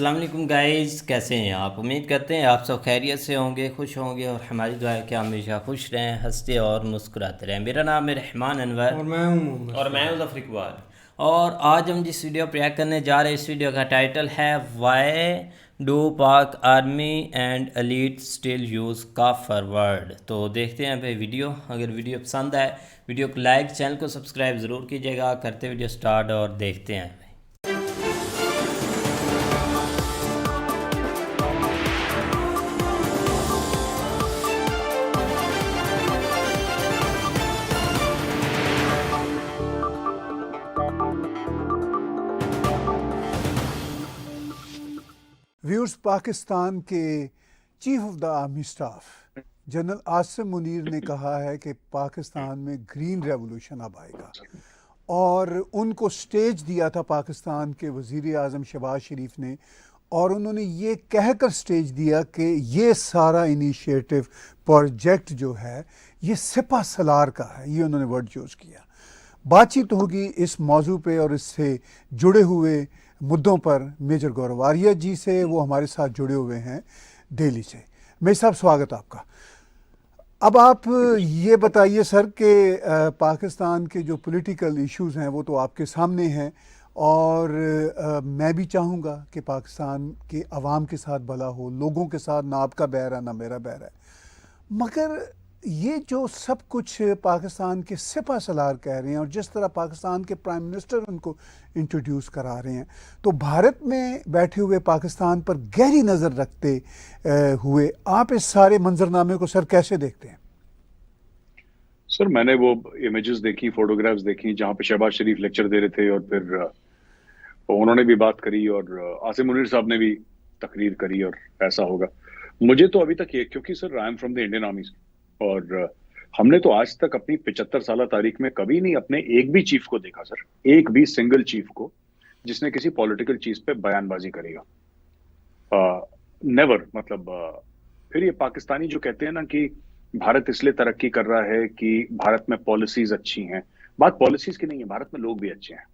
अस्सलाम वालेकुम गाइस, कैसे हैं आप? उम्मीद करते हैं आप सब खैरियत से होंगे, खुश होंगे और हमारी दुआ है कि आप हमेशा खुश रहें, हंसते और मुस्कुराते रहें। मेरा नाम है रहमान अनवर। और मैं हूं मोहम्मद और मैं हूं फैज़। जफर इकबाल। और आज हम जिस वीडियो पर रिएक्ट करने जा रहे हैं, इस वीडियो का टाइटल है why do Pak army and elite still use काफर वर्ड। तो देखते हैं भाई वीडियो। अगर वीडियो पसंद आए वीडियो को लाइक, चैनल को सब्सक्राइब ज़रूर कीजिएगा। करते वीडियो स्टार्ट और देखते हैं। व्यूअर्स, पाकिस्तान के chief of the army staff general Asim Munir ने कहा है कि पाकिस्तान में ग्रीन रेवोल्यूशन अब आएगा और उनको स्टेज दिया था पाकिस्तान के वज़ीर आज़म शहबाज शरीफ ने, और उन्होंने ये कहकर स्टेज दिया कि ये सारा इनिशिएटिव प्रोजेक्ट जो है ये सिपा सलार का है। ये उन्होंने वर्ड यूज़ किया। बातचीत होगी इस मौजू पे और इससे जुड़े हुए मुद्दों पर मेजर गौरव आर्या जी से। वो हमारे साथ जुड़े हुए हैं दिल्ली से। मेरे साहब, स्वागत आपका। अब आप ये बताइए सर कि पाकिस्तान के जो पॉलिटिकल इश्यूज़ हैं वो तो आपके सामने हैं, और मैं भी चाहूँगा कि पाकिस्तान के अवाम के साथ भला हो, लोगों के साथ। ना आपका बैर है ना मेरा बैर है, मगर ये जो सब कुछ पाकिस्तान के सिपा सलार कह रहे हैं और जिस तरह पाकिस्तान के प्राइम मिनिस्टर उनको इंट्रोड्यूस करा रहे हैं, तो भारत में बैठे हुए पाकिस्तान पर गहरी नज़र रखते हुए आप इस सारे मंजरनामे को सर कैसे देखते हैं? सर, मैंने वो इमेजेस देखी, फोटोग्राफ्स देखी जहां पे शहबाज शरीफ लेक्चर दे रहे थे और फिर उन्होंने भी बात करी और आसिम मुनीर साहब ने भी तकरीर करी और ऐसा होगा। मुझे तो अभी तक ये, क्योंकि sir I am from the Indian army और हमने तो आज तक अपनी 75 साल तारीख में कभी नहीं अपने एक भी चीफ को देखा सर, एक भी सिंगल चीफ को जिसने किसी पॉलिटिकल चीज पे बयानबाजी करेगा। नेवर। मतलब फिर ये पाकिस्तानी जो कहते हैं ना कि भारत इसलिए तरक्की कर रहा है कि भारत में पॉलिसीज अच्छी हैं। बात पॉलिसीज की नहीं है, भारत में लोग भी अच्छे हैं।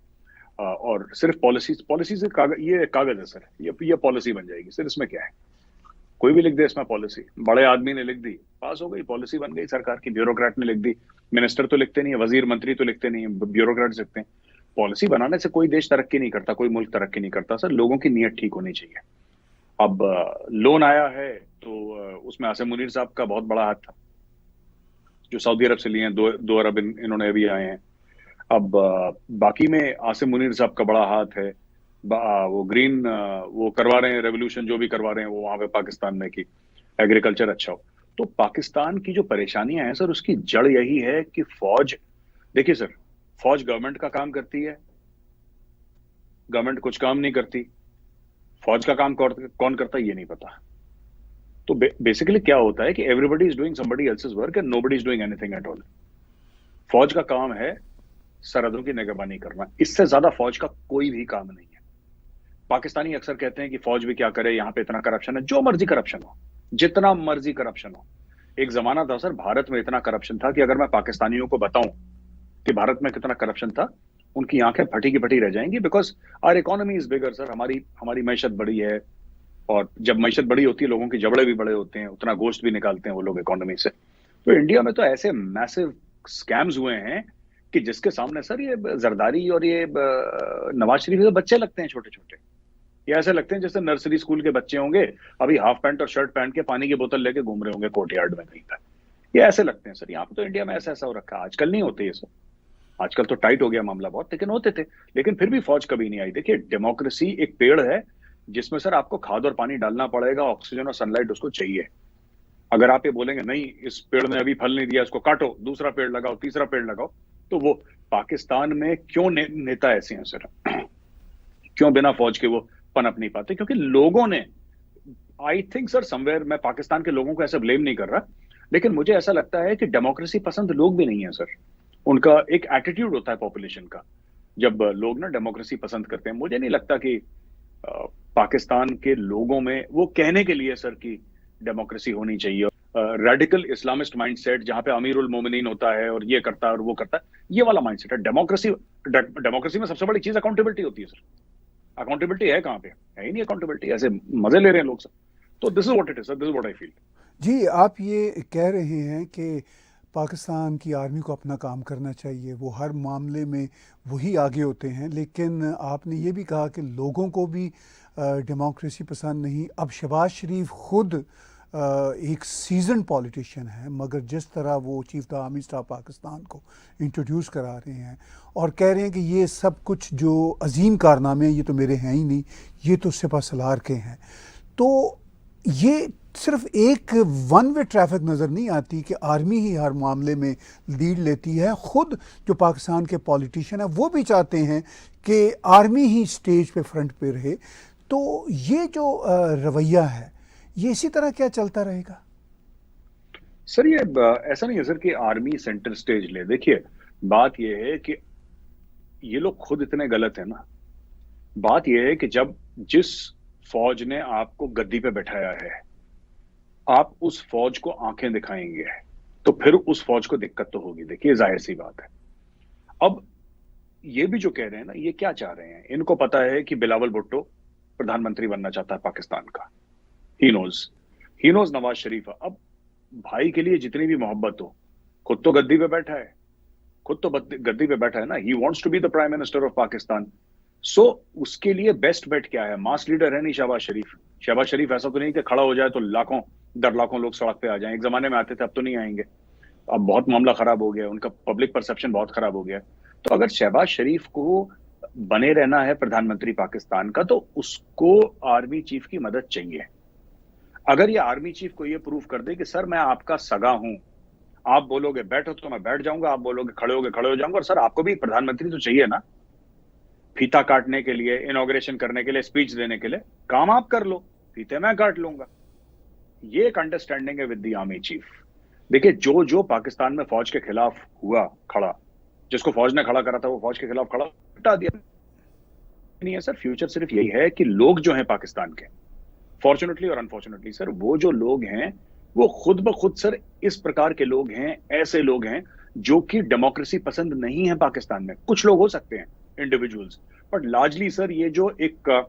और सिर्फ पॉलिसीज पॉलिसीज ये कागज है सर, ये पॉलिसी बन जाएगी सर। इसमें क्या है, कोई भी लिख दे इसमें पॉलिसी। बड़े आदमी ने लिख दी, पास हो गई, पॉलिसी बन गई सरकार की। ब्यूरोक्रेट ने लिख दी, मिनिस्टर तो लिखते नहीं है, वजीर मंत्री तो लिखते नहीं है, ब्यूरोक्रेट लिखते हैं। पॉलिसी बनाने से कोई देश तरक्की नहीं करता, कोई मुल्क तरक्की नहीं करता सर। लोगों की नीयत ठीक होनी चाहिए। अब लोन आया है तो उसमें आसिम मुनीर साहब का बहुत बड़ा हाथ था, जो सऊदी अरब से लिए हैं। 2 अरब इन्होंने अभी आए हैं। अब बाकी में आसिम मुनीर साहब का बड़ा हाथ है। वो ग्रीन वो करवा रहे हैं, रेवोल्यूशन जो भी करवा रहे हैं वो वहां पे पाकिस्तान में कि एग्रीकल्चर अच्छा हो। तो पाकिस्तान की जो परेशानियां हैं सर, उसकी जड़ यही है कि फौज, देखिए सर, फौज गवर्नमेंट का काम करती है, गवर्नमेंट कुछ काम नहीं करती। फौज का काम कौन करता है ये नहीं पता। तो बेसिकली क्या होता है कि everybody is doing somebody else's work and nobody is doing anything at all. फौज का काम है सरहदों की निगरानी करना, इससे ज्यादा फौज का कोई भी काम नहीं है। पाकिस्तानी अक्सर कहते हैं कि फौज भी क्या करे, यहाँ पे इतना करप्शन है। जो मर्जी करप्शन हो, जितना मर्जी करप्शन हो। एक जमाना था सर, भारत में इतना करप्शन था कि अगर मैं पाकिस्तानियों को बताऊं कि भारत में कितना करप्शन था, उनकी आंखें फटी की फटी रह जाएंगी। Because our economy is bigger sir. हमारी हमारी मैशत बड़ी है, और जब मैशत बड़ी होती है लोगों के जबड़े भी बड़े होते हैं, उतना गोश्त भी निकालते हैं वो लोग इकोनॉमी से। तो इंडिया में तो ऐसे मैसिव स्कैम्स हुए हैं कि जिसके सामने सर ये जरदारी और ये नवाज शरीफ के बच्चे लगते हैं, छोटे छोटे। ये ऐसे लगते हैं जैसे नर्सरी स्कूल के बच्चे होंगे, अभी हाफ पैंट और शर्ट पहन के पानी की बोतल लेके घूम रहे होंगे कोर्टयार्ड में कहीं पर। ये ऐसे लगते हैं सर। यहाँ पे तो इंडिया में ऐसा ऐसा हो रखा है। आजकल नहीं होते ये सब, आजकल तो टाइट हो गया मामला बहुत, लेकिन होते थे। लेकिन फिर भी फौज कभी नहीं आई। देखिए, डेमोक्रेसी एक पेड़ है जिसमें सर आपको खाद और पानी डालना पड़ेगा, ऑक्सीजन और सनलाइट उसको चाहिए। अगर आप ये बोलेंगे नहीं इस पेड़ ने अभी फल नहीं दिया, इसको काटो, दूसरा पेड़ लगाओ, तीसरा पेड़ लगाओ, तो वो पाकिस्तान में क्यों नेता ऐसे हैं सर? क्यों बिना फौज के वो पनप नहीं पाते? क्योंकि लोगों ने, आई थिंक सर समवेयर, मैं पाकिस्तान के लोगों को ऐसे ब्लेम नहीं कर रहा, लेकिन मुझे ऐसा लगता है कि डेमोक्रेसी पसंद लोग भी नहीं है सर। उनका एक एटीट्यूड होता है पॉपुलेशन का, जब लोग ना डेमोक्रेसी पसंद करते हैं। मुझे नहीं लगता कि पाकिस्तान के लोगों में वो कहने के लिए सर कि डेमोक्रेसी होनी चाहिए। रेडिकल इस्लामिस्ट माइंडसेट जहां पे अमीरुल मोमिनीन होता है और ये करता है और वो करता है, ये वाला माइंडसेट है। डेमोक्रेसी में सबसे बड़ी चीज अकाउंटेबिलिटी होती है सर। अकाउंटेबिलिटी है कहाँ पे? है ही नहीं अकाउंटेबिलिटी, ऐसे मजे ले रहे हैं लोग सब। तो this is what it is sir, this is what I feel. जी, आप ये कह रहे हैं कि पाकिस्तान की आर्मी को अपना काम करना चाहिए, वो हर मामले में वही आगे होते हैं, लेकिन आपने ये भी कहा कि लोगों को भी डेमोक्रेसी पसंद नहीं। अब शहबाज शरीफ खुद एक सीजन पॉलिटिशियन है, मगर जिस तरह वो chief the army staff Pakistan को इंट्रोड्यूस करा रहे हैं और कह रहे हैं कि ये सब कुछ जो अजीम कारनामे हैं ये तो मेरे हैं ही नहीं, ये तो सिपह सलार के हैं, तो ये सिर्फ एक वन वे ट्रैफिक नज़र नहीं आती कि आर्मी ही हर मामले में लीड लेती है। ख़ुद जो पाकिस्तान के पॉलिटिशियन हैं वो भी चाहते हैं कि आर्मी ही स्टेज पे फ्रंट पे रहे। तो ये जो रवैया है ये इसी तरह क्या चलता रहेगा? सर ये ऐसा नहीं है सर कि आर्मी सेंटर स्टेज ले। देखिए बात ये है कि ये लोग खुद इतने गलत है ना। बात ये है कि जब जिस फौज ने आपको गद्दी पे बैठाया है आप उस फौज को आंखें दिखाएंगे तो फिर उस फौज को दिक्कत तो होगी। देखिए जाहिर सी बात है। अब ये भी जो कह रहे हैं ना, ये क्या चाह रहे हैं? इनको पता है कि बिलावल भुट्टो प्रधानमंत्री बनना चाहता है पाकिस्तान का। He knows Nawaz Sharif. अब भाई के लिए जितनी भी मोहब्बत हो, खुद तो गद्दी पे बैठा है, खुद तो गद्दी पे बैठा है ना। He wants to be the prime minister of Pakistan. So उसके लिए बेस्ट बेट क्या है? मास लीडर है नहीं शहबाज शरीफ। शहबाज शरीफ ऐसा तो नहीं कि खड़ा हो जाए तो लाखों दर लाखों लोग सड़क पे आ जाएं। एक जमाने में आते थे, अब तो नहीं आएंगे। अब बहुत मामला खराब हो गया, उनका पब्लिक परसेप्शन बहुत खराब हो गया। तो अगर शहबाज शरीफ को बने रहना है प्रधानमंत्री पाकिस्तान का तो उसको आर्मी चीफ की मदद चाहिए। अगर ये आर्मी चीफ को ये प्रूव कर दे कि सर मैं आपका सगा हूं, आप बोलोगे बैठो तो मैं बैठ जाऊंगा, आप बोलोगे खड़े हो जाऊंगा, और सर आपको भी प्रधानमंत्री तो चाहिए ना, फीता काटने के लिए, इनॉग्रेशन करने के लिए, स्पीच देने के लिए, काम आप कर लो, फीते मैं काट लूंगा। ये एक अंडरस्टैंडिंग है विद द आर्मी चीफ। देखिए जो जो पाकिस्तान में फौज के खिलाफ हुआ खड़ा, जिसको फौज ने खड़ा करा था वो फौज के खिलाफ खड़ा हटा दिया। नहीं है सर, फ्यूचर सिर्फ यही है कि लोग जो हैं पाकिस्तान के, फॉर्चुनेटली और अनफॉर्चुनेटली सर, वो जो लोग हैं वो खुद ब खुद सर इस प्रकार के लोग हैं, ऐसे लोग हैं जो कि डेमोक्रेसी पसंद नहीं है पाकिस्तान में। कुछ लोग हो सकते हैं इंडिविजुअल्स, बट लार्जली सर ये जो एक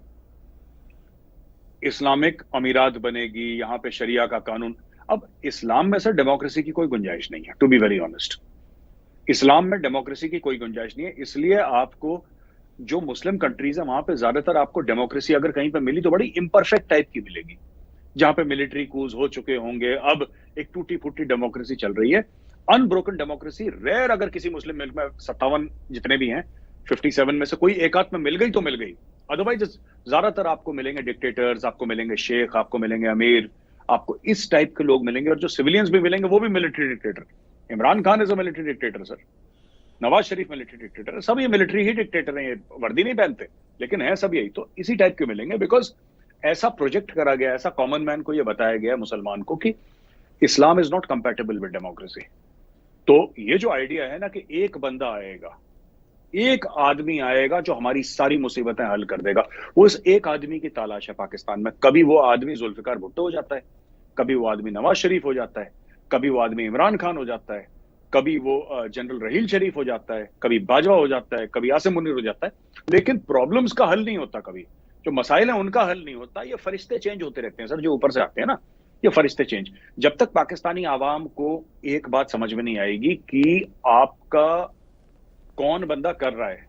इस्लामिक अमीरात बनेगी, यहाँ पे शरिया का कानून। अब इस्लाम में सर डेमोक्रेसी की कोई गुंजाइश नहीं है, टू बी वेरी ऑनेस्ट। इस्लाम में डेमोक्रेसी की कोई गुंजाइश नहीं है। इसलिए आपको जो मुस्लिम कंट्रीज है वहां पे ज्यादातर आपको डेमोक्रेसी अगर कहीं पे मिली तो बड़ी इम्परफेक्ट टाइप की मिलेगी, जहां पे मिलिट्री कूज हो चुके होंगे। अब एक टूटी फूटी डेमोक्रेसी चल रही है, अनब्रोकन डेमोक्रेसी रेयर। अगर किसी मुस्लिम मुल्क में 57 जितने भी हैं, 57 में से कोई एक आध में मिल गई तो मिल गई, अदरवाइज ज्यादातर आपको मिलेंगे डिक्टेटर्स, आपको मिलेंगे शेख, आपको मिलेंगे अमीर, आपको इस टाइप के लोग मिलेंगे। और जो सिविलियंस भी मिलेंगे वो भी military dictator. Imran Khan is a military dictator sir, Nawaz Sharif military dictator है, सब ये मिलिट्री ही डिक्टेटर हैं। ये वर्दी नहीं पहनते लेकिन है सब यही। तो इसी टाइप के मिलेंगे, बिकॉज ऐसा प्रोजेक्ट करा गया, ऐसा कॉमन मैन को ये बताया गया मुसलमान को कि Islam is not compatible with democracy. तो ये जो आइडिया है ना कि एक बंदा आएगा, एक आदमी आएगा जो हमारी सारी मुसीबतें हल कर देगा, वो इस एक आदमी की तलाश है पाकिस्तान में। कभी वो आदमी जुल्फिकार भुट्टो हो जाता है, कभी वो आदमी नवाज शरीफ हो जाता है, कभी वो आदमी इमरान खान हो जाता है, कभी वो जनरल रहील शरीफ हो जाता है, कभी बाजवा हो जाता है, कभी आसिम मुनीर हो जाता है। लेकिन प्रॉब्लम्स का हल नहीं होता, कभी जो मसाइल हैं उनका हल नहीं होता। ये फरिश्ते चेंज होते रहते हैं सर, जो ऊपर से आते हैं ना, ये फरिश्ते चेंज। जब तक पाकिस्तानी आवाम को एक बात समझ में नहीं आएगी कि आपका कौन बंदा कर रहा है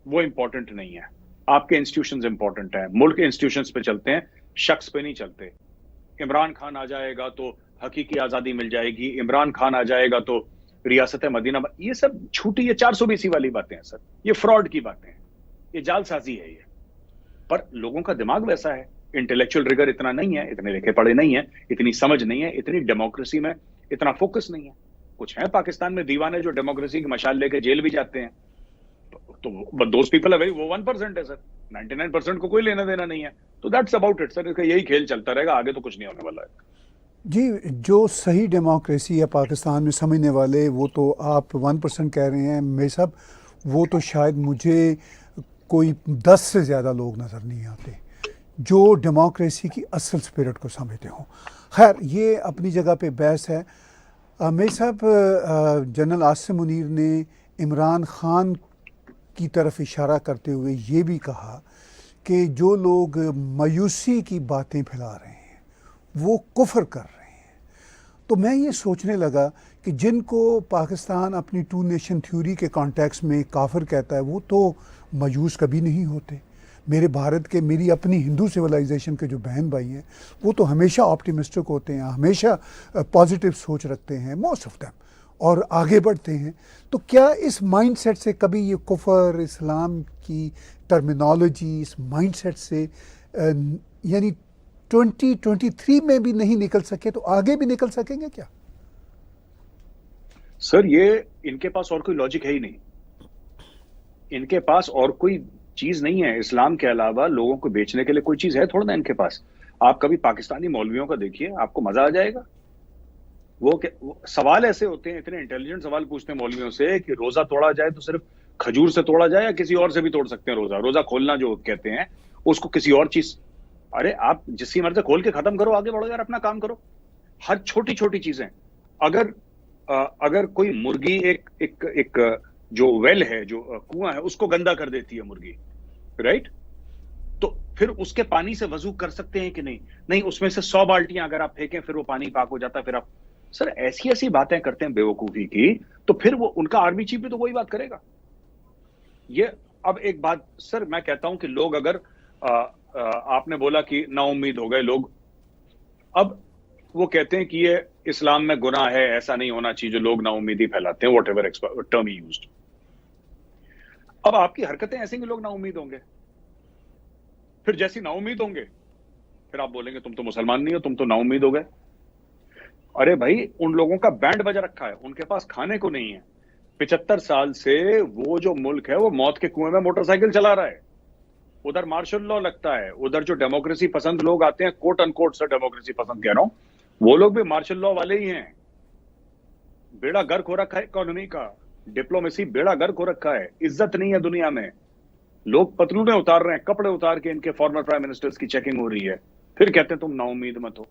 वो इंपॉर्टेंट नहीं है, आपके इंस्टीट्यूशंस इंपॉर्टेंट है। मुल्क इंस्टीट्यूशंस पे चलते हैं, शख्स पे नहीं चलते। इमरान खान आ जाएगा तो हकीकी आजादी मिल जाएगी, इमरान खान आ जाएगा तो रियासत मदीना, ये सब झूठी, ये 420 वाली बातें हैं सर, ये फ्रॉड की बातें हैं, ये जालसाजी है ये। पर लोगों का दिमाग वैसा है, इंटेलेक्चुअल रिगर इतना नहीं है, इतने लिखे पढ़े नहीं है, इतनी समझ नहीं है, इतनी डेमोक्रेसी में इतना फोकस नहीं है। कुछ है पाकिस्तान में दीवाने जो डेमोक्रेसी की मशाल लेके जेल भी जाते हैं, तो दोज पीपल है, वो 1% है सर, 99% को कोई लेना देना नहीं है। तो दैट्स अबाउट इट सर, इसका यही खेल चलता रहेगा, आगे तो कुछ नहीं होने वाला है। जी, जो सही डेमोक्रेसी है पाकिस्तान में समझने वाले, वो तो आप 1% कह रहे हैं मेरे साहब, वो तो शायद मुझे कोई 10 से ज़्यादा लोग नज़र नहीं आते जो डेमोक्रेसी की असल स्पिरिट को समझते हों। खैर ये अपनी जगह पे बहस है। मेरे साहब, जनरल आसिम मुनीर ने इमरान खान की तरफ इशारा करते हुए ये भी कहा कि जो लोग मायूसी की बातें फैला रहे हैं वो कुफ्र कर रहे हैं। तो मैं ये सोचने लगा कि जिनको पाकिस्तान अपनी टू नेशन थ्योरी के कॉन्टेक्स्ट में काफिर कहता है वो तो मायूस कभी नहीं होते। मेरे भारत के, मेरी अपनी हिंदू सिविलाइजेशन के जो बहन भाई हैं वो तो हमेशा ऑप्टिमिस्टिक होते हैं, हमेशा पॉजिटिव सोच रखते हैं, मोस्ट ऑफ देम, और आगे बढ़ते हैं। तो क्या इस माइंडसेट से कभी ये कुफर, इस्लाम की टर्मिनोलॉजी, इस माइंडसेट से यानी 2023 में भी नहीं निकल सके तो आगे भी निकल सकेंगे क्या? सर ये इनके पास और कोई लॉजिक है ही नहीं, इनके पास और कोई चीज नहीं है इस्लाम के अलावा। लोगों को बेचने के लिए कोई चीज है थोड़ा ना इनके पास। आप कभी पाकिस्तानी मौलवियों का देखिए, आपको मजा आ जाएगा। वो सवाल ऐसे होते हैं, इतने इंटेलिजेंट सवाल पूछते हैं मौलवियों से कि रोजा तोड़ा जाए तो सिर्फ खजूर से तोड़ा जाए या किसी और से भी तोड़ सकते हैं रोजा? रोजा खोलना जो कहते हैं उसको किसी और चीज, अरे आप जिसकी मर्जी खोल के खत्म करो, आगे बढ़ो यार, अपना काम करो। हर छोटी छोटी चीजें, अगर कोई मुर्गी एक जो वेल है, जो कुआं है, उसको गंदा कर देती है मुर्गी, राइट, तो फिर उसके पानी से वजू कर सकते हैं कि नहीं? नहीं, उसमें से 100 बाल्टियां अगर आप फेंकें फिर वो पानी पाक हो जाता है। फिर आप सर ऐसी ऐसी बातें करते हैं बेवकूफी की, तो फिर वो उनका आर्मी चीफ भी तो वही बात करेगा। ये अब एक बात सर मैं कहता हूं कि लोग अगर आपने बोला कि नाउम्मीद हो गए लोग, अब वो कहते हैं कि ये इस्लाम में गुनाह है, ऐसा नहीं होना चाहिए, जो लोग नाउम्मीदी फैलाते हैं, व्हाटएवर टर्म ही यूज्ड। अब आपकी हरकतें ऐसी कि लोग नाउम्मीद होंगे, फिर जैसी नाउम्मीद होंगे फिर आप बोलेंगे तुम तो मुसलमान नहीं हो, तुम तो नाउम्मीद हो गए। अरे भाई, उन लोगों का बैंड बजा रखा है, उनके पास खाने को नहीं है। 75 साल से वो जो मुल्क है वो मौत के कुएं में मोटरसाइकिल चला रहा है। उधर मार्शल लॉ लगता है, उधर जो डेमोक्रेसी पसंद लोग आते हैं, कोट अनकोट से डेमोक्रेसी पसंद कह रहा हूं, वो लोग भी मार्शल लॉ वाले ही हैं। बेड़ा गर्क हो रखा है इकोनॉमी का, डिप्लोमेसी बेड़ा गर्क हो रखा है, इज्जत नहीं है दुनिया में। लोग पतलूने उतार रहे हैं, कपड़े उतार के इनके फॉर्मर प्राइम मिनिस्टर्स की चेकिंग हो रही है, फिर कहते हैं तुम नाउम्मीद मत हो।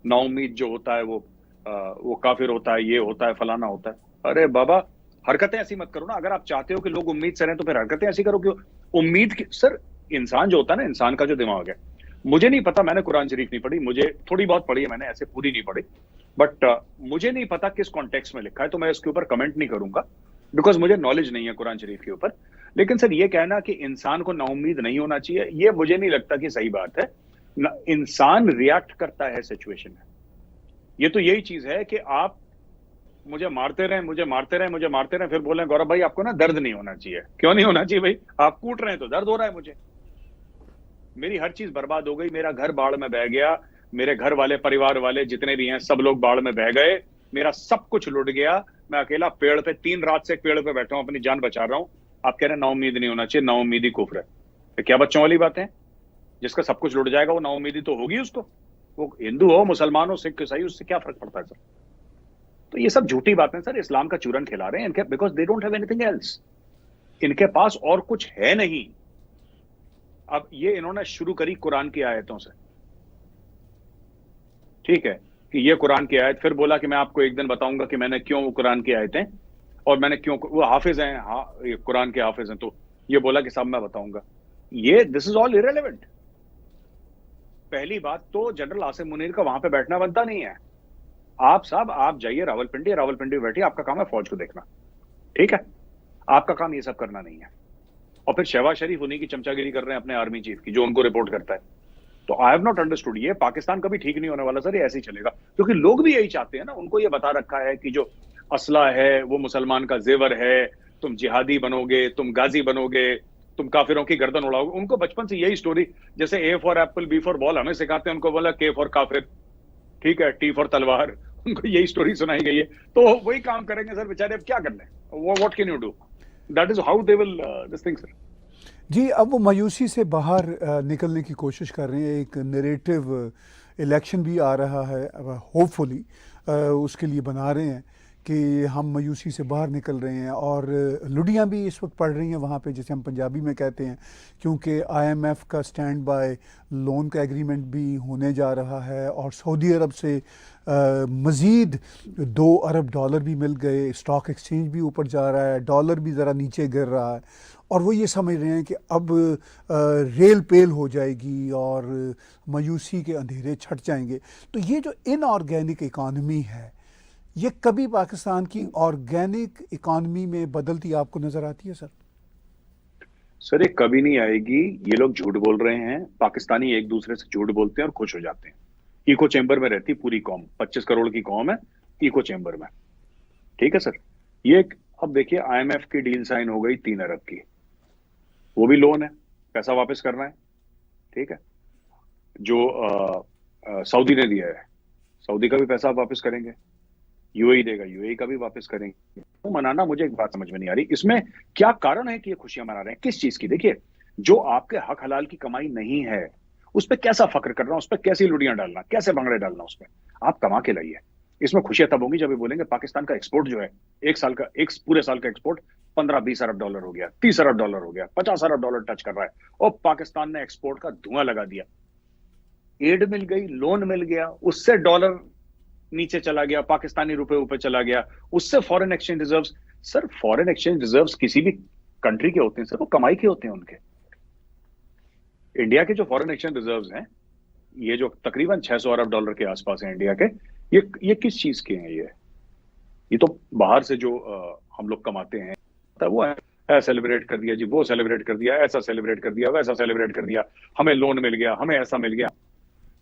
नाउम्मीद जो होता है वो काफिर होता है, ये होता है, फलाना होता है। अरे बाबा, हरकतें ऐसी मत करो ना। अगर आप चाहते हो कि लोग उम्मीद से रहें तो फिर हरकतें ऐसी करो। क्यों उम्मीद की? सर इंसान जो होता है ना, इंसान का जो दिमाग है, मुझे नहीं पता, मैंने कुरान शरीफ नहीं पढ़ी, मुझे थोड़ी बहुत पढ़ी है मैंने, ऐसे पूरी नहीं पढ़ी, बट मुझे नहीं पता किस कॉन्टेक्स्ट में लिखा है, तो मैं इसके ऊपर कमेंट नहीं करूंगा बिकॉज मुझे नॉलेज नहीं है कुरान शरीफ के ऊपर। लेकिन सर ये कहना कि इंसान को नाउम्मीद नहीं होना चाहिए, ये मुझे नहीं लगता कि सही बात है। इंसान रिएक्ट करता है सिचुएशन में। ये तो यही चीज है कि आप मुझे मारते रहे, मुझे मारते रहे, मुझे मारते रहे, फिर बोले गौरव भाई आपको ना दर्द नहीं होना चाहिए। क्यों नहीं होना चाहिए भाई? आप कूट रहे हैं तो दर्द हो रहा है मुझे। मेरी हर चीज बर्बाद हो गई, मेरा घर बाढ़ में बह गया, मेरे घर वाले, परिवार वाले जितने भी हैं सब लोग बाढ़ में बह गए, मेरा सब कुछ लुट गया, मैं अकेला पेड़ पे 3 रात से एक पेड़ पे बैठा हूं, अपनी जान बचा रहा हूं। आप कह रहे हैं नाउम्मीद नहीं होना चाहिए, नाउम्मीदी कुफ्र है। तो क्या बच्चों वाली बातें? जिसका सब कुछ लुट जाएगा वो नाउम्मीदी तो होगी उसको, वो हिंदू हो, मुसलमान हो, सिख, ईसाई, उससे क्या फर्क पड़ता है सर? तो ये सब झूठी बातें सर, इस्लाम का चूरन खिला रहे हैं इनके, because they don't have anything else. इनके पास और कुछ है नहीं। अब ये इन्होंने शुरू करी कुरान की आयतों से, ठीक है, कि ये कुरान की आयत, फिर बोला कि मैं आपको एक दिन बताऊंगा कि मैंने क्यों वो कुरान की आयतें, और मैंने क्यों, वो हाफिज हैं, हाँ ये कुरान के हाफिज हैं, तो ये बोला कि सब मैं बताऊंगा। ये दिस इज ऑल इरेलेवेंट। पहली बात तो जनरल आसिम मुनीर का वहां पे बैठना बनता नहीं है। आप साहब आप जाइए रावलपिंडी, रावलपिंडी में बैठिए, आपका काम है फौज को देखना, ठीक है, आपका काम ये सब करना नहीं है। और फिर शहबाज शरीफ उन्हीं की चमचागिरी कर रहे हैं अपने आर्मी चीफ की, जो उनको रिपोर्ट करता है। तो आई हैव नॉट अंडरस्टूड, ये पाकिस्तान कभी ठीक नहीं होने वाला सर, ये ऐसे ही चलेगा, क्योंकि लोग भी यही चाहते हैं ना। उनको ये बता रखा है कि जो असला है वो मुसलमान का जेवर है, तुम जिहादी बनोगे, तुम गाजी बनोगे, तुम काफिरों की गर्दन उड़ाओगे। उनको बचपन से यही स्टोरी, जैसे A for apple, B for ball हमें सिखाते हैं, उनको बोला के फॉर काफिर, ठीक है, टी फॉर तलवार, उनको यही स्टोरी सुनाई गई है, तो वही काम करेंगे सर बेचारे। अब क्या करना है, what can you do? That is how they will this thing sir. जी, अब वो मायूसी से बाहर निकलने की कोशिश कर रहे हैं। एक नैरेटिव इलेक्शन भी आ रहा है, होपफुली उसके लिए बना रहे हैं कि हम मायूसी से बाहर निकल रहे हैं। और लुडियाँ भी इस वक्त पड़ रही हैं वहाँ पे, जिसे हम पंजाबी में कहते हैं, क्योंकि IMF का स्टैंड बाय लोन का एग्रीमेंट भी होने जा रहा है, और सऊदी अरब से मज़ीद $2 अरब भी मिल गए, स्टॉक एक्सचेंज भी ऊपर जा रहा है, डॉलर भी ज़रा नीचे गिर रहा है, और वो ये समझ रहे हैं कि अब रेल पेल हो जाएगी और मायूसी के अंधेरे छट जाएंगे। तो ये जो इनऑर्गेनिक इकॉनमी है, ये कभी पाकिस्तान की ऑर्गेनिक इकॉनमी में बदलती आपको नजर आती है सर? सर ये कभी नहीं आएगी। ये लोग झूठ बोल रहे हैं। पाकिस्तानी एक दूसरे से झूठ बोलते हैं और खुश हो जाते हैं। इको चेंबर में रहती पूरी कौम, 25 करोड़ की कौम है इको चेंबर में। ठीक है सर। अब देखिए IMF की डील साइन हो गई 3 अरब की, वो भी लोन है, पैसा वापस करना है। ठीक है। जो सऊदी ने दिया है, सऊदी का भी पैसा आप वापस करेंगे। UAE देगा, UAE का भी वापस करेंगे। तो मनाना, मुझे एक बात समझ में नहीं आ रही, इसमें क्या कारण है कि ये खुशियां मना रहे हैं, किस चीज की? देखिए, जो आपके हक हलाल की कमाई नहीं है उस पर कैसा फख्र करना, उस पर कैसी लुड़ियां डालना, कैसे भंगड़े डालना, उस पर आप कमा के लाइए। इसमें खुशियां तब होंगी जब ये बोलेंगे पाकिस्तान का एक्सपोर्ट जो है, एक पूरे साल का एक्सपोर्ट 15-20 अरब डॉलर हो गया, 30 अरब डॉलर हो गया, 50 अरब डॉलर टच कर रहा है, और पाकिस्तान ने एक्सपोर्ट का धुआं लगा दिया। एड मिल गई, लोन मिल गया, उससे डॉलर नीचे चला गया, पाकिस्तानी रुपए ऊपर चला गया, उससे foreign exchange reserves. Sir foreign exchange reserves किसी भी कंट्री के होते हैं सर, वो कमाई के होते हैं उनके। इंडिया के जो फॉरेन एक्सचेंज रिजर्व्स हैं, ये जो तकरीबन 600 अरब डॉलर के आसपास हैं इंडिया के, ये किस चीज के हैं? ये तो बाहर से जो हम लोग कमाते हैं, वो है सेलिब्रेट कर दिया जी, वो सेलिब्रेट कर दिया, ऐसा सेलिब्रेट कर दिया, वैसा सेलिब्रेट कर दिया, हमें लोन मिल गया, हमें ऐसा मिल गया।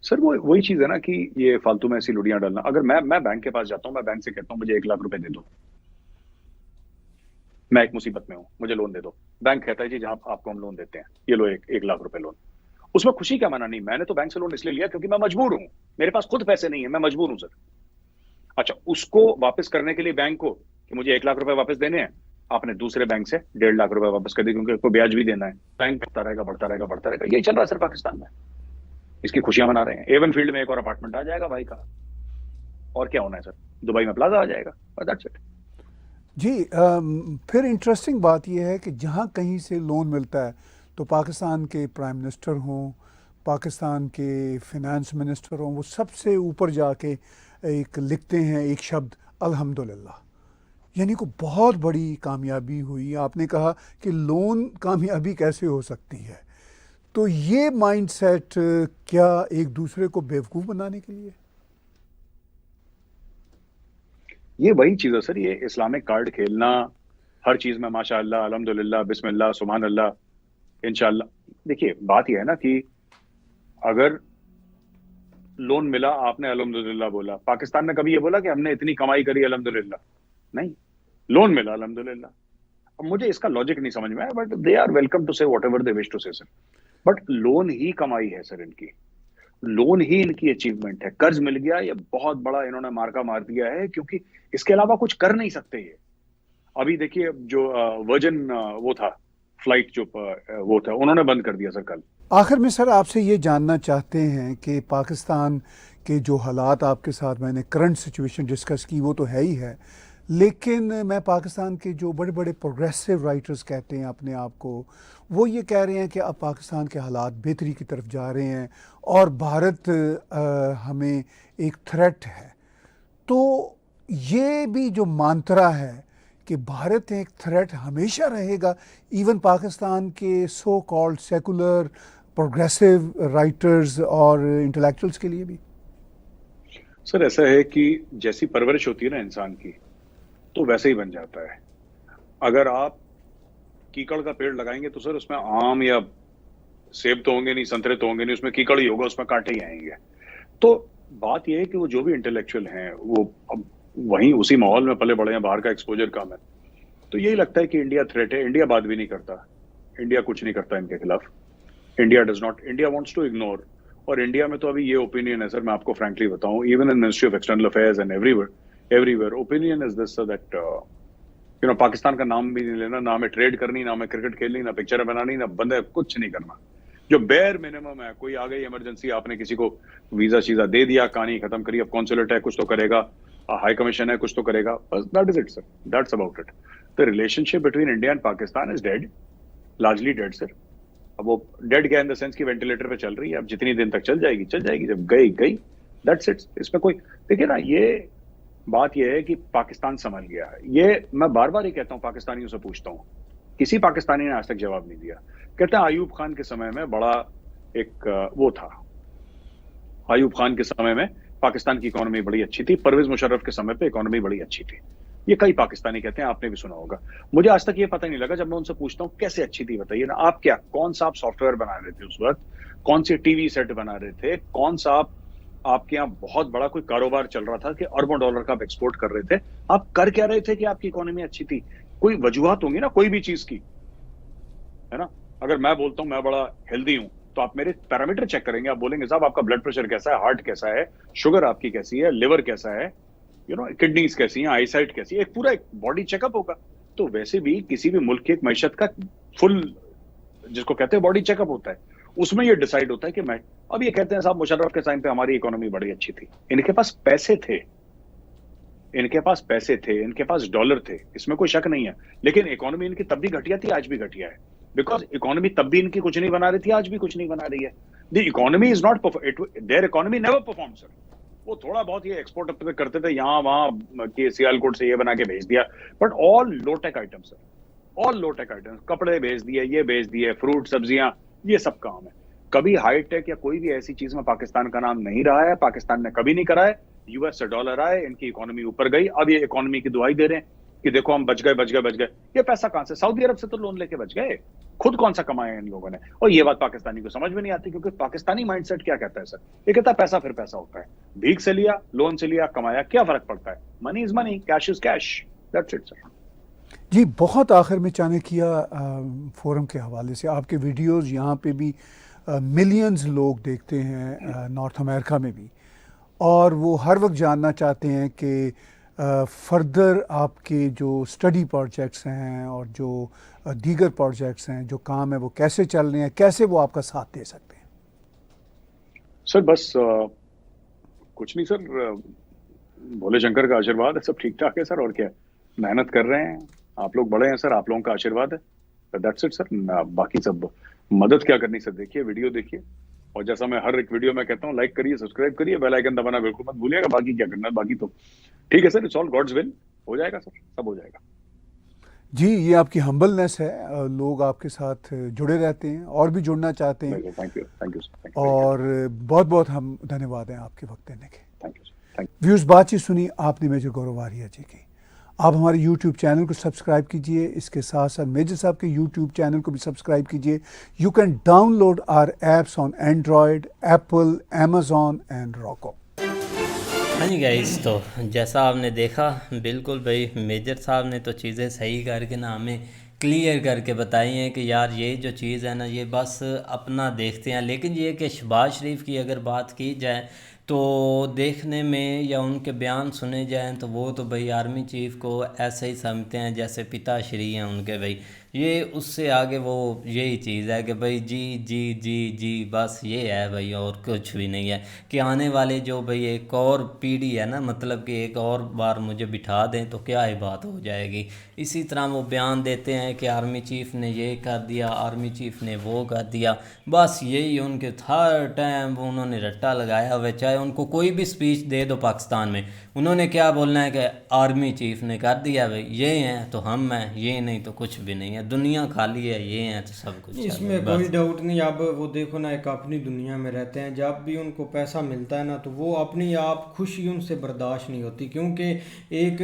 सर वो वही चीज है ना कि ये फालतू में ऐसी लुड़ियां डालना। अगर मैं बैंक के पास जाता हूं, मैं बैंक से कहता हूं मुझे 1 लाख रुपए दे दो, मैं एक मुसीबत में हूं, मुझे लोन दे दो। बैंक कहता है जी जहां आपको हम लोन देते हैं, ये लो 1 लाख रुपए लोन। उसमें खुशी क्या मनानी? मैंने तो बैंक से लोन इसलिए लिया क्योंकि मैं मजबूर हूं, मेरे पास खुद पैसे नहीं है, मैं मजबूर हूं सर। अच्छा, उसको वापस करने के लिए बैंक को कि मुझे 1 लाख रुपए वापस देने हैं, आपने दूसरे बैंक से 1.5 लाख रुपए वापस कर दिए क्योंकि उसको ब्याज भी देना है। बैंक बढ़ता रहेगा, बढ़ता रहेगा, बढ़ता रहेगा। यही चल रहा है सर पाकिस्तान में। इसकी खुशियां मना रहे हैं। एवन फील्ड में एक और अपार्टमेंट आ जाएगा भाई का, और क्या होना है सर? दुबई में प्लाजा आ जाएगा, दैट्स इट। जी, फिर इंटरेस्टिंग बात यह है कि जहाँ कहीं से लोन मिलता है तो पाकिस्तान के प्राइम मिनिस्टर हों, पाकिस्तान के फिनेंस मिनिस्टर हों, वो सबसे ऊपर जाके एक लिखते हैं एक शब्द अल्हम्दुलिल्लाह। यानी को बहुत बड़ी कामयाबी हुई। आपने कहा कि लोन कामयाबी कैसे हो सकती है, तो ये माइंडसेट क्या एक दूसरे को बेवकूफ़ बनाने के लिए? ये वही चीज है सर, ये इस्लामिक कार्ड खेलना हर चीज में, माशाअल्लाह, अल्हम्दुलिल्लाह, बिस्मिल्लाह, सुभान अल्लाह, इंशाअल्लाह। देखिए बात यह है ना कि अगर लोन मिला, आपने अल्हम्दुलिल्लाह बोला, पाकिस्तान ने कभी ये बोला कि हमने इतनी कमाई करी अल्हम्दुलिल्लाह? नहीं, लोन मिला अल्हम्दुलिल्लाह। अब मुझे इसका लॉजिक नहीं समझ में आया, but they are welcome to say whatever they wish to say sir. But loan ही कमाई है सर इनकी, लोन ही इनकी अचीवमेंट है। कर्ज मिल गया, ये बहुत बड़ा इन्होंने मार्का मार दिया है, क्योंकि इसके अलावा कुछ कर नहीं सकते ये। अभी देखिए जो वर्जन वो था फ्लाइट, जो वो था, उन्होंने बंद कर दिया सर कल। आखिर में सर आपसे ये जानना चाहते हैं कि पाकिस्तान के जो हालात आपके साथ मैंने करंट सिचुएशन डिस्कस की, वो तो है ही है, लेकिन मैं पाकिस्तान के जो बड़े बड़े प्रोग्रेसिव राइटर्स कहते हैं अपने आप को, वो ये कह रहे हैं कि अब पाकिस्तान के हालात बेहतरी की तरफ जा रहे हैं और भारत हमें एक थ्रेट है। तो ये भी जो मांत्रा है कि भारत एक थ्रेट हमेशा रहेगा, इवन पाकिस्तान के so called secular progressive writers और इंटेलेक्चुअल्स के लिए भी? सर ऐसा है कि जैसी परवरिश होती है ना इंसान की, तो वैसे ही बन जाता है। अगर आप कीकड़ का पेड़ लगाएंगे तो सर उसमें आम या सेब तो होंगे नहीं, संतरे तो होंगे नहीं, उसमें कीकड़ ही होगा, उसमें कांटे ही आएंगे। तो बात यह है कि वो जो भी इंटेलेक्चुअल हैं, वो अब वहीं उसी माहौल में पले बड़े हैं, बाहर का एक्सपोजर कम है, तो यही लगता है कि इंडिया थ्रेट है। इंडिया बात भी नहीं करता, इंडिया कुछ नहीं करता इनके खिलाफ। India does not, India wants to ignore. और इंडिया में तो अभी ये ओपिनियन है सर, मैं आपको फ्रैंकली बताऊं, even in ministry of external affairs and everywhere opinion is this that Pakistan का नाम भी नहीं लेना, ना हमें ट्रेड करनी, ना हमें क्रिकेट खेलनी, ना पिक्चर बनानी, ना बंदे, कुछ नहीं करना। जो बेयर मिनिमम है, कोई आ गई इमरजेंसी, आपने किसी को वीजा शीजा दे दिया, कहानी खत्म करी। अब कॉन्सुलेट है, कुछ तो करेगा, हाई कमीशन है, कुछ तो करेगा, बस that is it sir, that's about it. The relationship between India and Pakistan is dead, largely dead sir. अब वो डेड क्या इन द सेंस की वेंटिलेटर पे चल रही है, अब जितनी दिन तक चल जाएगी, जब गई गई, दैट्स इट। इसमें कोई, देखिए ना, ये बात ये है कि पाकिस्तान संभल गया है। ये मैं बार बार ही कहता हूँ, पाकिस्तानियों से पूछता हूँ किसी पाकिस्तानी ने आज तक जवाब नहीं दिया। कहते हैं अयूब खान के समय में बड़ा एक वो था, अयूब खान के समय में पाकिस्तान की इकोनॉमी बड़ी अच्छी थी, परवेज मुशर्रफ के समय पे इकोनॉमी बड़ी अच्छी थी। ये कई पाकिस्तानी कहते हैं, आपने भी सुना होगा। मुझे आज तक ये पता नहीं लगा, जब मैं उनसे पूछता हूँ कैसे अच्छी थी बताइए ना, आप क्या, कौन सा आप सॉफ्टवेयर बना रहे थे उस वक्त, कौन से टीवी सेट बना रहे थे, कौन सा आपके यहाँ बहुत बड़ा कोई कारोबार चल रहा था कि अरबों डॉलर का आप एक्सपोर्ट कर रहे थे, आप कर क्या रहे थे कि आपकी इकोनॉमी अच्छी थी? कोई वजूहत होंगी ना कोई भी चीज की, है ना। अगर मैं बोलता हूं मैं बड़ा हेल्दी हूं तो आप मेरे पैरामीटर चेक करेंगे, आप बोलेंगे साहब आपका ब्लड प्रेशर कैसा है, हार्ट कैसा है, शुगर आपकी कैसी है, लिवर कैसा है, किडनीज कैसी हैं, आईसाइट कैसी है, एक पूरा एक बॉडी चेकअप होगा। तो वैसे भी किसी भी मुल्क की एक मैशत का फुल, जिसको कहते हैं बॉडी चेकअप होता है, उसमें ये डिसाइड होता है कि मैं, अब ये कहते हैं साहब मुशर्रफ के टाइम पे हमारी इकोनॉमी बड़ी अच्छी थी। इनके पास पैसे थे, इनके पास पैसे थे, इनके पास डॉलर थे, इसमें कोई शक नहीं है, लेकिन इकोनॉमी इनकी तब भी घटिया थी, आज भी घटिया है, बिकॉज इकोनॉमी तब भी इनकी कुछ नहीं बना रही थी, आज भी कुछ नहीं बना रही है। The economy is not, there economy never perform sir. वो थोड़ा बहुत ये एक्सपोर्ट करते थे यहाँ वहां के सियालकोट से ये बना के भेज दिया, but all low tech items sir, all low tech items, कपड़े भेज दिए, ये भेज दिए, फ्रूट सब्जियां, ये सब काम है। कभी हाई टेक या कोई भी ऐसी चीज में पाकिस्तान का नाम नहीं रहा है, पाकिस्तान ने कभी नहीं करा है। यूएस से डॉलर आए, इनकी इकोनॉमी ऊपर गई, अब ये इकोनॉमी की दुआई दे रहे हैं कि देखो हम बच गए। ये पैसा कहां से? सऊदी अरब से तो लोन लेके बच गए, खुद कौन सा कमाया इन लोगों ने। और ये बात पाकिस्तानी को समझ में नहीं आती, क्योंकि पाकिस्तानी माइंडसेट क्या कहता है सर, ये कहता है पैसा फिर पैसा होता है, भीख से लिया, लोन से लिया, कमाया, क्या फर्क पड़ता है, money is money, cash is cash, that's it sir. जी, बहुत आखिर में चाणक्य फोरम के हवाले से आपके वीडियोस यहाँ पे भी मिलियंस लोग देखते हैं, नॉर्थ अमेरिका में भी, और वो हर वक्त जानना चाहते हैं कि फर्दर आपके जो स्टडी प्रोजेक्ट्स हैं और जो दीगर प्रोजेक्ट्स हैं, जो काम है, वो कैसे चल रहे हैं, कैसे वो आपका साथ दे सकते हैं? सर बस कुछ नहीं सर, भोले शंकर का आशीर्वाद है, सब ठीक ठाक है सर, और क्या, मेहनत कर रहे हैं, आप लोग बड़े हैं सर, आप लोगों का आशीर्वाद है, दैट्स इट सर। बाकी सब मदद क्या करनी सर, देखिए वीडियो देखिए, और जैसा मैं हर एक वीडियो में कहता हूँ, लाइक करिए, सब्सक्राइब करिए, बेल आइकन दबाना बिल्कुल मत भूलिएगा। बाकी क्या करना है, बाकी तो ठीक है sir, it's all God's will, हो जाएगा सर, सब हो जाएगा। जी, ये आपकी हम्बलनेस है, लोग आपके साथ जुड़े रहते हैं और भी जुड़ना चाहते हैं। थैंक यू सर, और बहुत बहुत हम धन्यवाद हैं आपके वक्त देने के। Thank you sir. व्यूअर्स, बातचीत सुनी आपने मेजर गौरव आर्या जी की। आप हमारे YouTube चैनल को सब्सक्राइब कीजिए, इसके साथ साथ मेजर साहब के YouTube चैनल को भी सब्सक्राइब कीजिए। You can download our apps on Android, Apple, Amazon and Roku. हाँ जी गाइस, तो जैसा आपने देखा, बिल्कुल भाई मेजर साहब ने तो चीज़ें सही करके ना हमें क्लियर करके बताई हैं कि यार ये जो चीज़ है ना, ये बस अपना देखते हैं। लेकिन ये कि शहबाज शरीफ की अगर बात की जाए तो देखने में या उनके बयान सुने जाएं तो वो तो भाई आर्मी चीफ़ को ऐसे ही समझते हैं जैसे पिताश्री हैं उनके भाई। ये उससे आगे वो यही चीज़ है कि भाई जी जी जी जी बस ये है भाई, और कुछ भी नहीं है। कि आने वाले जो भाई एक और पीढ़ी है ना, मतलब कि एक और बार मुझे बिठा दें तो क्या ही बात हो जाएगी। इसी तरह वो बयान देते हैं कि आर्मी चीफ़ ने ये कर दिया, आर्मी चीफ़ ने वो कर दिया, बस यही उनके हर टाइम वो उन्होंने रट्टा लगाया हुआ। चाहे उनको कोई भी स्पीच दे दो पाकिस्तान में, उन्होंने क्या बोलना है कि आर्मी चीफ़ ने कर दिया भाई, ये हैं तो हम हैं, ये नहीं तो कुछ भी नहीं है, दुनिया खाली है, ये हैं तो सब कुछ। इसमें कोई डाउट नहीं। अब वो देखो ना, एक अपनी दुनिया में रहते हैं, जब भी उनको पैसा मिलता है ना तो वो अपनी आप खुशी उनसे बर्दाश्त नहीं होती, क्योंकि एक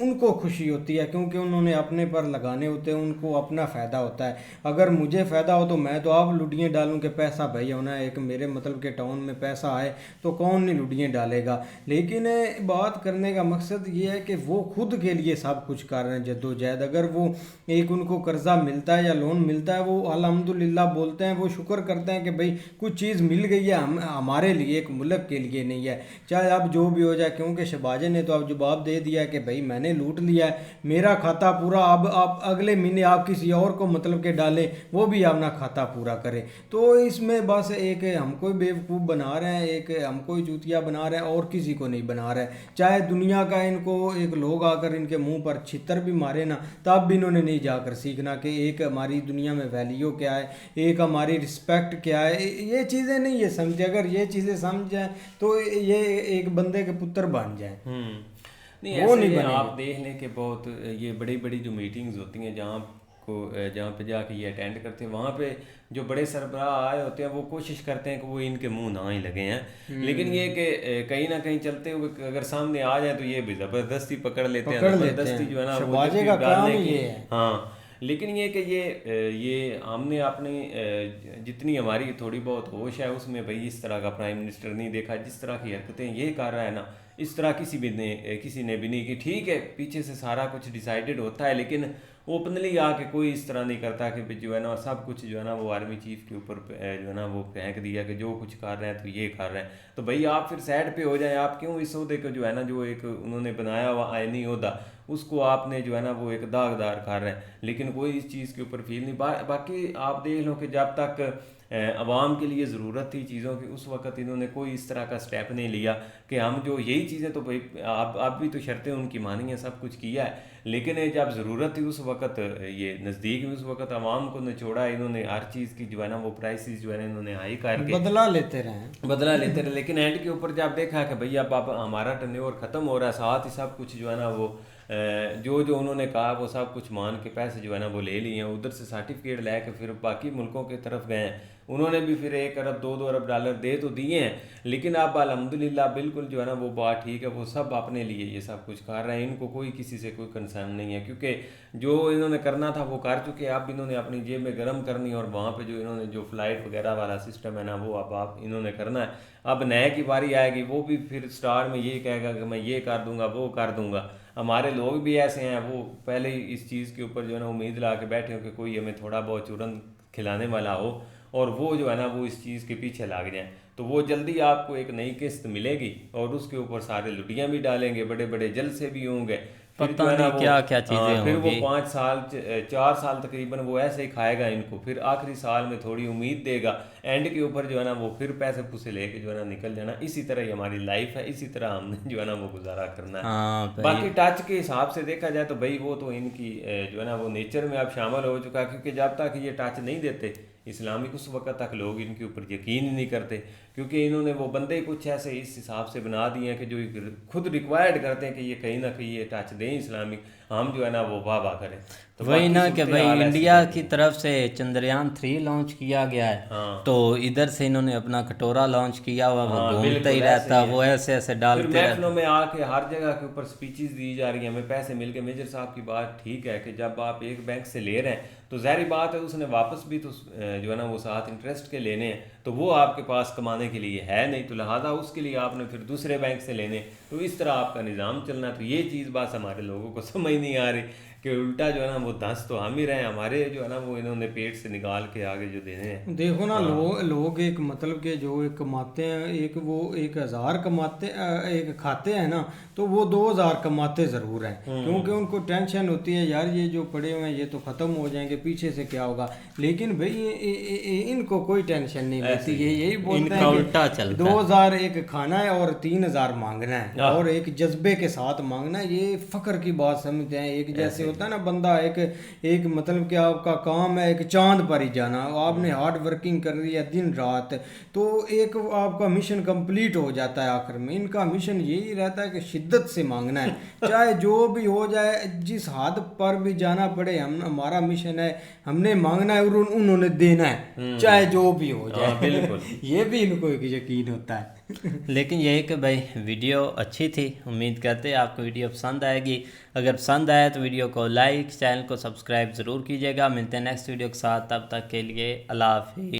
उनको खुशी होती है क्योंकि उन्होंने अपने पर लगाने होते हैं, उनको अपना फ़ायदा होता है। अगर मुझे फ़ायदा हो तो मैं तो आप लुडियाँ डालूँ कि पैसा भाई होना है, एक मेरे मतलब के टाउन में पैसा आए तो कौन नहीं लुडियाँ डालेगा। लेकिन बात करने का मकसद ये है कि वो खुद के लिए सब कुछ कर रहे हैं, जद्दोजहद। अगर वो एक उनको कर्जा मिलता है या लोन मिलता है, वो अल्हम्दुलिल्लाह बोलते हैं, वो शुक्र करते हैं कि भाई कुछ चीज़ मिल गई है हमारे लिए, एक मुल्क के लिए नहीं है, चाहे अब जो भी हो जाए। क्योंकि शहबाज ने तो अब जवाब दे दिया कि भाई मैंने लूट लिया है, मेरा खाता पूरा, अब आप अगले महीने आप किसी और को मतलब के डालें, वो भी अपना खाता पूरा करे। तो इसमें बस एक हमको ही बेवकूफ़ बना रहे हैं, एक हमको ही चूतिया बना रहे हैं, और किसी को नहीं बना रहे हैं। चाहे दुनिया का इनको एक लोग आकर इनके मुंह पर छितर भी मारे ना, तब भी इन्होंने नहीं जाकर सीखना कि एक हमारी दुनिया में वैल्यू क्या है, एक हमारी रिस्पेक्ट क्या है। ये चीज़ें नहीं ये समझे, अगर ये चीज़ें समझ जाए तो ये एक बंदे के पुत्र बन जाए। नहीं, वो नहीं बने। आप देख लें कि बहुत ये बड़ी बड़ी जो मीटिंग्स होती हैं जहाँ को जहाँ पे जाके ये अटेंड करते हैं, वहाँ पे जो बड़े सरबराह आए होते हैं वो कोशिश करते हैं कि वो इनके मुंह ना ही लगे हैं, लेकिन ये कि कहीं ना कहीं चलते हुए अगर सामने आ जाए तो ये भी ज़बरदस्ती पकड़ लेते हैं, ज़बरदस्ती जो है ना वो शबाजे का काम ही ये है। हाँ। लेकिन ये कि ये हमने अपनी जितनी हमारी थोड़ी बहुत होश है उसमें भाई इस तरह का प्राइम मिनिस्टर नहीं देखा, जिस तरह की हरकतें ये कर रहा है ना, इस तरह किसी ने भी नहीं की। ठीक है, पीछे से सारा कुछ डिसाइडेड होता है, लेकिन ओपनली आके कोई इस तरह नहीं करता कि जो है ना सब कुछ जो है ना वो आर्मी चीफ के ऊपर जो है ना वो फेंक दिया कि जो कुछ कर रहे हैं तो ये कर रहे हैं। तो भाई आप फिर साइड पे हो जाए, आप क्यों इस ओहदे को जो है ना जो एक उन्होंने बनाया हुआ आईनी ओहदा उसको आपने जो है ना वो एक दागदार कर रहे हैं, लेकिन कोई इस चीज़ के ऊपर फील नहीं। बाकी आप देख लो कि जब तक आवाम के लिए ज़रूरत थी चीज़ों की उस वक्त इन्होंने कोई इस तरह का स्टेप नहीं लिया कि हम जो यही चीज़ें तो भाई आप भी तो शर्तें उनकी मानी हैं, सब कुछ किया है, लेकिन जब ज़रूरत थी उस वक्त ये नज़दीक में उस वक्त आवाम को निचोड़ा इन्होंने, हर चीज़ की जो है ना वो प्राइसेस जो है ना इन्होंने हाई करके बदला लेते रहे। लेकिन एंड के ऊपर जब देखा कि भैया अब हमारा टर्नओवर ख़त्म हो रहा है, साथ ही सब कुछ जो है ना वो जो उन्होंने कहा वो सब कुछ मान के पैसे जो है ना वो ले लिए हैं, उधर से सर्टिफिकेट ले के फिर बाकी मुल्कों की तरफ गए हैं, उन्होंने भी फिर 1 अरब 2 अरब डॉलर दे तो दिए हैं, लेकिन अब अल्हम्दुलिल्लाह बिल्कुल जो है ना वो बात ठीक है, वो सब अपने लिए ये सब कुछ कर रहे हैं, इनको कोई किसी से कोई कंसर्न नहीं है, क्योंकि जो इन्होंने करना था वो कर चुके हैं। अब इन्होंने अपनी जेब में गर्म करनी और वहाँ पे जो इन्होंने जो फ्लाइट वगैरह वाला सिस्टम है ना वो अब आप इन्होंने करना है। अब नए की बारी आएगी, वो भी फिर स्टार में ये कहेगा कि मैं ये कर दूंगा वो कर दूंगा। हमारे लोग भी ऐसे हैं, वो पहले ही इस चीज़ के ऊपर जो है ना उम्मीद ला के बैठे हो कि कोई हमें थोड़ा बहुत चूरन खिलाने वाला हो और वो जो है ना वो इस चीज़ के पीछे लग जाए, तो वो जल्दी आपको एक नई किस्त मिलेगी और उसके ऊपर सारे लुटियाँ भी डालेंगे, बड़े बड़े जलसे भी होंगे, पता नहीं क्या क्या चीज़ें फिर वो होंगी। 5 साल 4 साल तकरीबन वो ऐसे ही खाएगा इनको, फिर आखिरी साल में थोड़ी उम्मीद देगा, एंड के ऊपर जो है ना वो फिर पैसे पूसे लेके जो है ना निकल जाना। इसी तरह ही हमारी लाइफ है, इसी तरह हमने जो है ना वो गुजारा करना है। हाँ भाई। बाकी टच के हिसाब से देखा जाए तो भाई वो तो इनकी जो है ना वो नेचर में अब शामिल हो चुका है, क्योंकि जब तक ये टच नहीं देते इस्लामिक उस वक्त तक लोग इनके ऊपर यकीन ही नहीं करते, क्योंकि इन्होंने वो बंदे कुछ ऐसे इस हिसाब से बना दिए हैं कि जो खुद रिक्वायर्ड करते हैं कि ये कहीं ना कहीं ये टच दें इस्लामिक, हम जो है ना वो वाह करें। तो वही ना कि भाई इंडिया ऐसी की तरफ से चंद्रयान 3 लॉन्च किया गया है, हाँ। तो इधर से इन्होंने अपना कटोरा लॉन्च किया हुआ, वो हाँ, घूमता ही बिल्कुल रहता, ऐसे ही वो ऐसे ऐसे फिर डालते रहते। महफिलों में आके हर जगह के ऊपर स्पीचेस दी जा रही हैं, हमें पैसे मिल के। मेजर साहब की बात ठीक है कि जब आप एक बैंक से ले रहे हैं तो ज़ाहिर बात है उसने वापस भी तो जो है ना वो साथ इंटरेस्ट के लेने हैं, तो वो आपके पास कमाने के लिए है नहीं, तो लिहाजा उसके लिए आपने फिर दूसरे बैंक से लेने, तो इस तरह आपका निज़ाम चलना। तो ये चीज़ बात हमारे लोगों को समझ नहीं आ रही कि उल्टा जो है ना वो दस तो हम ही रहे, हमारे जो है ना वो इन्होंने पेट से निकाल के आगे जो देने हैं। देखो ना, लोग एक मतलब के जो एक कमाते हैं, एक वो 1000 कमाते एक खाते हैं ना, तो वो 2000 कमाते ज़रूर हैं, क्योंकि उनको टेंशन होती है यार ये जो पड़े हुए हैं ये तो ख़त्म हो जाएंगे, पीछे से क्या होगा। लेकिन भाई इनको कोई टेंशन नहीं रहती, ये यही बोलते हैं उल्टा चलता है। 2000 एक खाना है और 3000 मांगना है, और एक जज्बे के साथ मांगना है, ये फ़ख्र की बात समझते हैं। एक जैसे होता है ना बंदा, एक मतलब कि आपका काम है एक चांद पर ही जाना, आपने हार्ड वर्किंग कर रही है दिन रात, तो एक आपका मिशन कंप्लीट हो जाता है आखिर में। इनका मिशन यही रहता है कि शिद्दत से मांगना है, चाहे जो भी हो जाए, जिस हद पर भी जाना पड़े, हम हमारा मिशन है, हमने मांगना है और उन्होंने देना है, चाहे जो भी हो जाए। बिल्कुल। ये भी इनको एक यकीन होता है। लेकिन यही कि भाई वीडियो अच्छी थी, उम्मीद करते हैं आपको वीडियो पसंद आएगी। अगर पसंद आए तो वीडियो को लाइक, चैनल को सब्सक्राइब ज़रूर कीजिएगा। मिलते हैं नेक्स्ट वीडियो के साथ, तब तक के लिए अल्लाह हाफिज़।